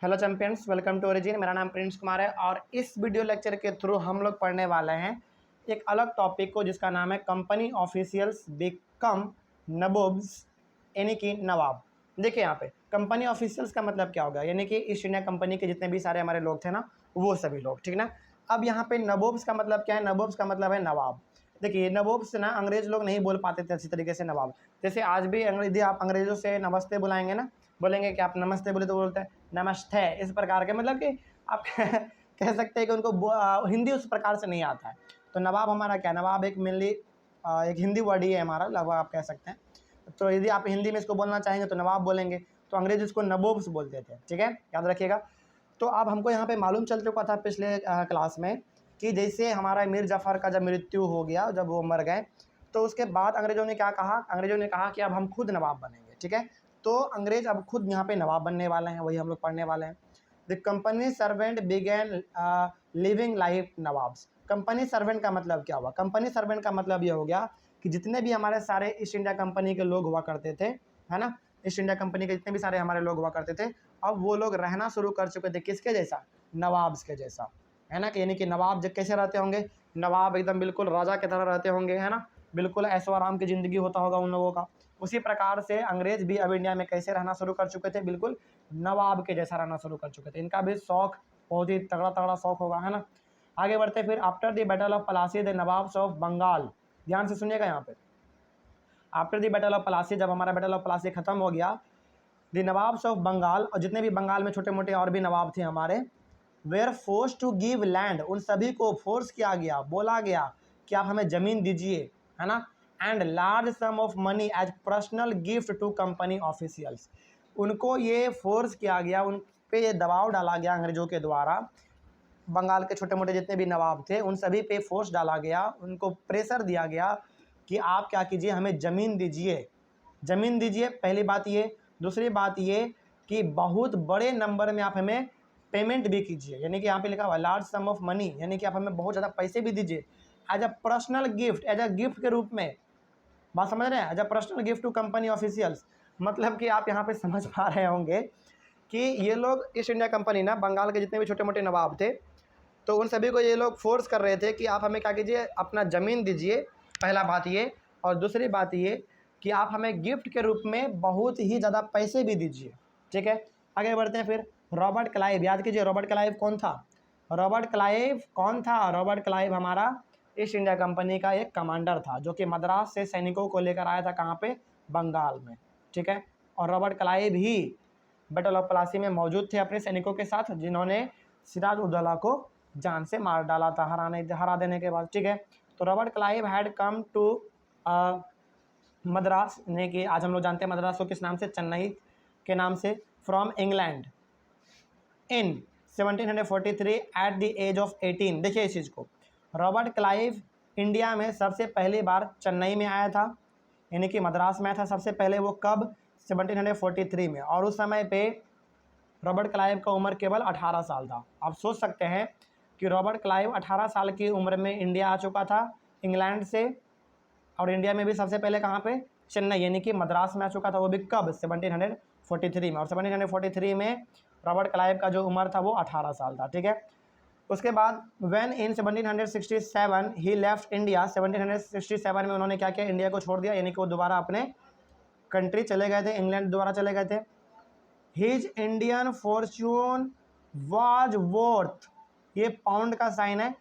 Hello champions, welcome to Origin. मेरा नाम Prince Kumar है और इस वीडियो लेक्चर के थ्रू हम लोग पढ़ने वाले हैं एक अलग टॉपिक को जिसका नाम है कंपनी ऑफिशियल्स बिकम नबोब्स, यानी कि नवाब। देखिए यहाँ पे कंपनी ऑफिशियल्स का मतलब क्या होगा, यानी कि ईस्ट इंडिया कंपनी के जितने भी सारे हमारे लोग थे ना, वो सभी लोग, ठीक ना। अब यहाँ पे नबोब्स का मतलब क्या है? नबोब्स का मतलब है नवाब। देखिए नबोब्स ना अंग्रेज लोग नहीं बोल पाते थे अच्छी तरीके से नवाब। जैसे आज भी यदि आप अंग्रेजों से नमस्ते बुलाएंगे ना, बोलेंगे कि आप नमस्ते बोले तो बोलते हैं नमस्ते, इस प्रकार के, मतलब कि आप कह सकते हैं कि उनको हिंदी उस प्रकार से नहीं आता है। तो नवाब हमारा क्या, नवाब एक मेनली एक हिंदी वर्ड ही है हमारा, लगभग आप कह सकते हैं। तो यदि आप हिंदी में इसको बोलना चाहेंगे तो नवाब बोलेंगे, तो अंग्रेज इसको नबोब्स बोलते थे, ठीक है, याद रखिएगा। तो अब हमको यहाँ पे मालूम चल चुका था पिछले क्लास में कि जैसे हमारा मीर जाफ़र का जब मृत्यु हो गया, जब वो मर गए, तो उसके बाद अंग्रेज़ों ने क्या कहा, अंग्रेज़ों ने कहा कि अब हम खुद नवाब बनेंगे, ठीक है। तो अंग्रेज अब खुद यहाँ पे नवाब बनने वाले हैं, वही हम लोग पढ़ने वाले हैं। The company servant began living life nawabs. Company servant का मतलब क्या हुआ? कंपनी सर्वेंट का मतलब ये हो गया कि जितने भी हमारे सारे ईस्ट इंडिया कंपनी के लोग हुआ करते थे, है ना, ईस्ट इंडिया कंपनी के जितने भी सारे हमारे लोग हुआ करते थे, अब वो लोग रहना शुरू कर चुके थे किसके जैसा? नवाब्स के जैसा, है ना। कि यानी कि नवाब जब कैसे रहते होंगे? नवाब एकदम बिल्कुल राजा की तरह रहते होंगे, है ना, बिल्कुल ऐशो आराम की ज़िंदगी होता होगा उन लोगों का। उसी प्रकार से अंग्रेज भी अब इंडिया में कैसे रहना शुरू कर चुके थे? बिल्कुल नवाब के जैसा रहना शुरू कर चुके थे। इनका भी शौक बहुत ही तगड़ा तगड़ा शौक होगा, है ना। आगे बढ़ते फिर, after the battle of Plassey the nawabs of Bengal, ध्यान से सुनिएगा यहाँ पे। After the battle of Plassey, जब हमारा बैटल ऑफ पलासी खत्म हो गया, द नवाब्स ऑफ बंगाल, और जितने भी बंगाल में छोटे मोटे और भी नवाब थे हमारे, were forced to give land, उन सभी को फोर्स किया गया, बोला गया कि आप हमें ज़मीन दीजिए, है ना, and large sum of money as personal gift to company officials. उनको ये फोर्स किया गया, उन पे ये दबाव डाला गया अंग्रेजों के द्वारा। बंगाल के छोटे मोटे जितने भी नवाब थे उन सभी पे फोर्स डाला गया, उनको प्रेशर दिया गया कि आप क्या कीजिए, हमें ज़मीन दीजिए, ज़मीन दीजिए, पहली बात ये। दूसरी बात ये कि बहुत बड़े नंबर में आप हमें पेमेंट भी कीजिए, यानी कि यहाँ पे लिखा हुआ लार्ज सम ऑफ मनी, यानी कि आप हमें बहुत ज़्यादा पैसे भी दीजिए as a personal gift, as a gift के रूप में। बात समझ रहे हैं? As a personal gift to company officials, मतलब कि आप यहाँ पे समझ पा रहे होंगे कि ये लोग ईस्ट इंडिया कंपनी ना, बंगाल के जितने भी छोटे मोटे नवाब थे, तो उन सभी को ये लोग फोर्स कर रहे थे कि आप हमें क्या कीजिए, अपना ज़मीन दीजिए, पहला बात ये। और दूसरी बात ये कि आप हमें गिफ्ट के रूप में बहुत ही ज़्यादा पैसे भी दीजिए, ठीक है। आगे बढ़ते हैं फिर। रॉबर्ट क्लाइव, याद कीजिए रॉबर्ट क्लाइव कौन था? रॉबर्ट क्लाइव कौन था? रॉबर्ट क्लाइव हमारा ईस्ट इंडिया कंपनी का एक कमांडर था, जो कि मद्रास से सैनिकों को लेकर आया था, कहाँ पे? बंगाल में, ठीक है। और Robert Clive he battle of Plassey में मौजूद थे अपने सैनिकों के साथ, जिन्होंने सिराज उद दौला को जान से मार डाला था, हरा देने के बाद, ठीक है। तो Robert Clive had come to Madras, ने कि आज हम लोग जानते हैं मद्रास को किस नाम से? चेन्नई के नाम से, from England in 1743 at the age of 18। देखिए इस चीज़ को, रॉबर्ट क्लाइव इंडिया में सबसे पहली बार चेन्नई में आया था, यानी कि मद्रास में आया था सबसे पहले। वो कब? 1743 में। और उस समय पे रॉबर्ट क्लाइव का उम्र केवल 18 साल था। आप सोच सकते हैं कि रॉबर्ट क्लाइव 18 साल की उम्र में इंडिया आ चुका था इंग्लैंड से, और इंडिया में भी सबसे पहले कहाँ पे? चेन्नई, यानी कि मद्रास में आ चुका था। वो भी कब? 1743 में। और 1743 में रॉबर्ट क्लाइव का जो उम्र था वो 18 साल था, ठीक है। उसके बाद when in 1767 he left India, 1767 में उन्होंने क्या किया? इंडिया को छोड़ दिया, यानी कि वो दोबारा अपने कंट्री चले गए थे, इंग्लैंड दोबारा चले गए थे। His Indian Fortune was worth, ये पाउंड का साइन है,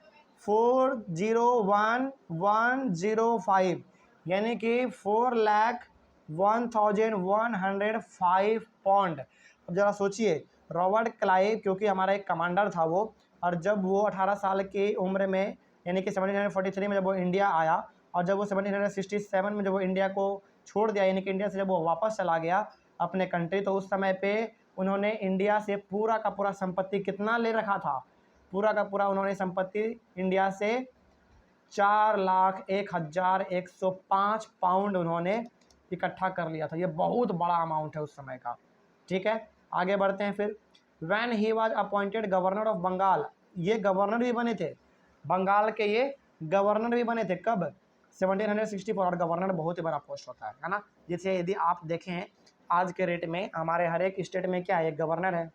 401,105, यानी कि 4,01,105 पाउंड। अब ज़रा सोचिए, रॉबर्ट क्लाइव क्योंकि हमारा एक कमांडर था वो, और जब वो 18 साल की उम्र में, यानी कि 1743 में जब वो इंडिया आया, और जब वो 1767 में जब वो इंडिया को छोड़ दिया, यानी कि इंडिया से जब वो वापस चला गया अपने कंट्री, तो उस समय पे उन्होंने इंडिया से पूरा का पूरा संपत्ति कितना ले रखा था? पूरा का पूरा उन्होंने संपत्ति इंडिया से 4,01,105 पाउंड उन्होंने इकट्ठा कर लिया था। ये बहुत बड़ा अमाउंट है उस समय का, ठीक है। आगे बढ़ते हैं फिर। When he was appointed governor of Bengal, ये गवर्नर भी बने थे बंगाल के, ये गवर्नर भी बने थे कब? 1764। और गवर्नर बहुत ही बड़ा पोस्ट होता है ना। जैसे यदि आप देखें आज के रेट में हमारे हर एक स्टेट में क्या है? एक गवर्नर है।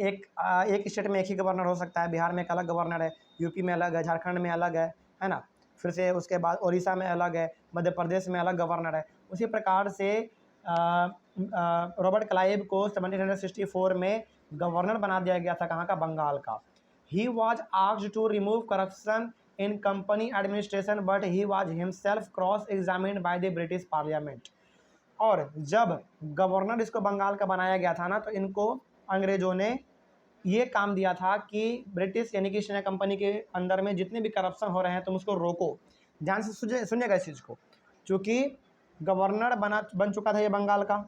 एक स्टेट में एक ही गवर्नर हो सकता है। बिहार में एक अलग गवर्नर है, यूपी में अलग है, झारखंड में अलग है ना। फिर से उसके बाद उड़ीसा में अलग है, मध्य प्रदेश में अलग गवर्नर है। उसी प्रकार से रॉबर्ट क्लाइव को 1764 में गवर्नर बना दिया गया था, कहाँ का, बंगाल का। He was asked to remove corruption in company administration but he was himself cross examined by the British parliament. और जब गवर्नर इसको बंगाल का बनाया गया था ना, तो इनको अंग्रेज़ों ने ये काम दिया था कि ब्रिटिश यानी कि ईस्ट इंडिया कंपनी के अंदर में जितने भी करप्शन हो रहे हैं तुम उसको रोको। ध्यान से सुनिएगा इस चीज़ को। चूँकि गवर्नर बन चुका था ये बंगाल का,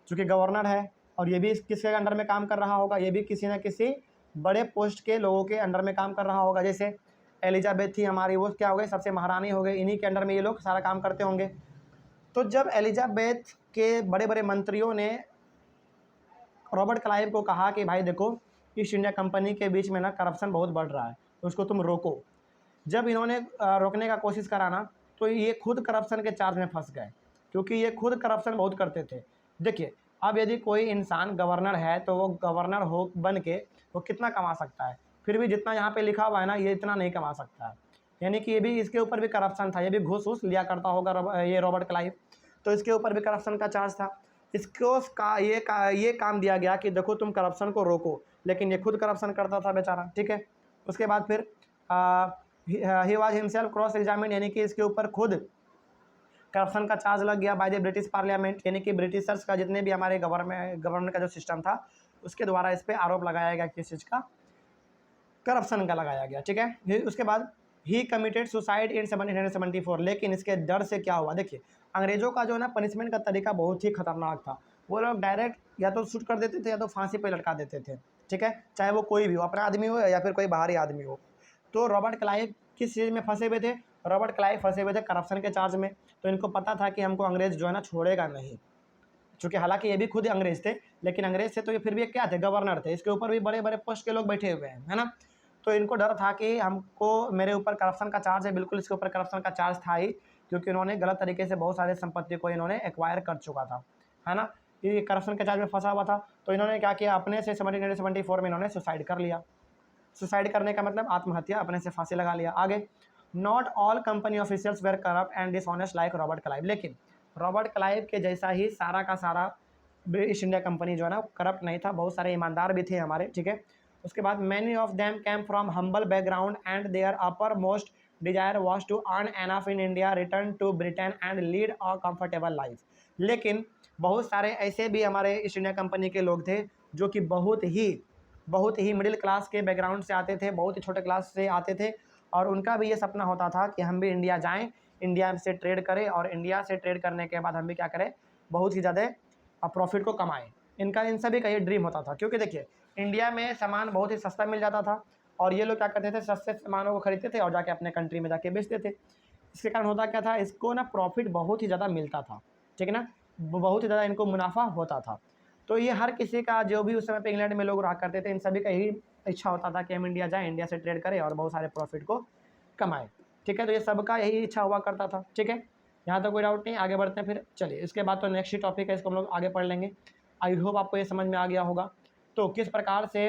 चूँकि गवर्नर है, और ये भी किसके अंडर में काम कर रहा होगा, ये भी किसी न किसी बड़े पोस्ट के लोगों के अंडर में काम कर रहा होगा। जैसे एलिजाबेथ थी हमारी, वो क्या हो गई, सबसे महारानी हो गई, इन्हीं के अंडर में ये लोग सारा काम करते होंगे। तो जब एलिजाबेथ के बड़े बड़े मंत्रियों ने रॉबर्ट क्लाइव को कहा कि भाई देखो, ईस्ट इंडिया कंपनी के बीच में ना करप्शन बहुत बढ़ रहा है, तो उसको तुम रोको। जब इन्होंने रोकने का कोशिश करा ना, तो ये खुद करप्शन के चार्ज में फंस गए, क्योंकि ये खुद करप्शन बहुत करते थे। देखिए, अब यदि कोई इंसान गवर्नर है तो वो गवर्नर हो बन के वो कितना कमा सकता है, फिर भी जितना यहाँ पे लिखा हुआ है ना, ये इतना नहीं कमा सकता है। यानी कि ये भी, इसके ऊपर भी करप्शन था, ये भी घूस वूस लिया करता होगा ये रॉबर्ट क्लाइव, तो इसके ऊपर भी करप्शन का चार्ज था। इसको ये काम दिया गया कि देखो तुम करप्शन को रोको, लेकिन ये खुद करप्शन करता था बेचारा, ठीक है। उसके बाद फिर he was himself cross examine, यानी कि इसके ऊपर खुद करप्शन का चार्ज लग गया बाय द ब्रिटिश पार्लियामेंट, यानी कि ब्रिटिशर्स का जितने भी हमारे गवर्नमेंट का जो सिस्टम था उसके द्वारा इस पर आरोप लगाया गया, किस चीज़ का, करप्शन का लगाया गया, ठीक है। उसके बाद ही कमिटेड सुसाइड इन 1774, लेकिन इसके डर से क्या हुआ, देखिए अंग्रेज़ों का जो है ना पनिशमेंट का तरीका बहुत ही खतरनाक था। वो लोग डायरेक्ट या तो शूट कर देते थे या तो फांसी पे लटका देते थे, ठीक है, चाहे वो कोई भी हो, अपना आदमी हो या फिर कोई बाहरी आदमी हो। तो रॉबर्ट क्लाइव किस चीज़ में फंसे हुए थे, रॉबर्ट क्लाइव फंसे हुए थे करप्शन के चार्ज में। तो इनको पता था कि हमको अंग्रेज़ जो है ना छोड़ेगा नहीं, चूँकि हालांकि ये भी खुद अंग्रेज़ थे, लेकिन अंग्रेज़ थे तो ये फिर भी क्या थे, गवर्नर थे, इसके ऊपर भी बड़े बड़े पोस्ट के लोग बैठे हुए हैं, है ना। तो इनको डर था कि हमको, मेरे ऊपर करप्शन का चार्ज है, बिल्कुल इसके ऊपर करप्शन का चार्ज था ही, क्योंकि इन्होंने गलत तरीके से बहुत सारे संपत्ति को इन्होंने एक्वायर कर चुका था, है ना। ये करप्शन के चार्ज में फंसा हुआ था, तो इन्होंने क्या किया, अपने से 1774 में इन्होंने सुसाइड कर लिया। सुसाइड करने का मतलब आत्महत्या, अपने से फांसी लगा लिया। आगे, not all company officials were corrupt and dishonest like Robert Clive, लेकिन रॉबर्ट क्लाइव के जैसा ही सारा का सारा ईस्ट इंडिया कंपनी जो है ना करप्ट नहीं था, बहुत सारे ईमानदार भी थे हमारे, ठीक है। उसके बाद many of them came from humble background and their uppermost desire was to earn enough in India, return to Britain and lead a comfortable life. लेकिन बहुत सारे ऐसे भी हमारे ईस्ट इंडिया कंपनी के लोग थे जो कि बहुत ही मिडिल क्लास के बैकग्राउंड से आते थे, बहुत ही छोटे क्लास से आते थे, और उनका भी ये सपना होता था कि हम भी इंडिया जाएं, इंडिया से ट्रेड करें, और इंडिया से ट्रेड करने के बाद हम भी क्या करें, बहुत ही ज़्यादा प्रॉफिट को कमाएं। इन सभी का ये ड्रीम होता था, क्योंकि देखिए इंडिया में सामान बहुत ही सस्ता मिल जाता था, और ये लोग क्या करते थे, सस्ते सामानों को खरीदते थे और जाके अपने कंट्री में जाके बेचते थे। इसके कारण होता क्या था, इसको ना प्रॉफिट बहुत ही ज़्यादा मिलता था, ठीक है ना, बहुत ही ज़्यादा इनको मुनाफा होता था। तो ये हर किसी का, जो भी उस समय पे इंग्लैंड में लोग रहा करते थे, इन सभी का यही इच्छा होता था कि हम इंडिया जाएँ, इंडिया से ट्रेड करें और बहुत सारे प्रॉफिट को कमाएँ, ठीक है। तो ये सबका यही इच्छा हुआ करता था, ठीक है। यहाँ तो कोई डाउट नहीं, आगे बढ़ते हैं फिर। चलिए, इसके बाद तो नेक्स्ट ही टॉपिक है, इसको हम लोग आगे पढ़ लेंगे। आई होप आपको ये समझ में आ गया होगा। तो किस प्रकार से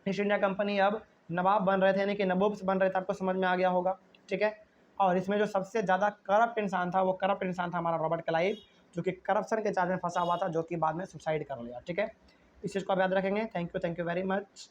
ईस्ट इंडिया कंपनी अब नवाब बन रहे थे, यानी कि नबोब्स बन रहे थे, आपको समझ में आ गया होगा, ठीक है। और इसमें जो सबसे ज़्यादा करप्ट इंसान था, वो करप्ट इंसान था हमारा रॉबर्ट क्लाइव, जो कि करप्शन के चार्ज में फंसा हुआ था, जो कि बाद में सुसाइड कर लिया, ठीक है। इस चीज़ को आप याद रखेंगे। Thank you very much.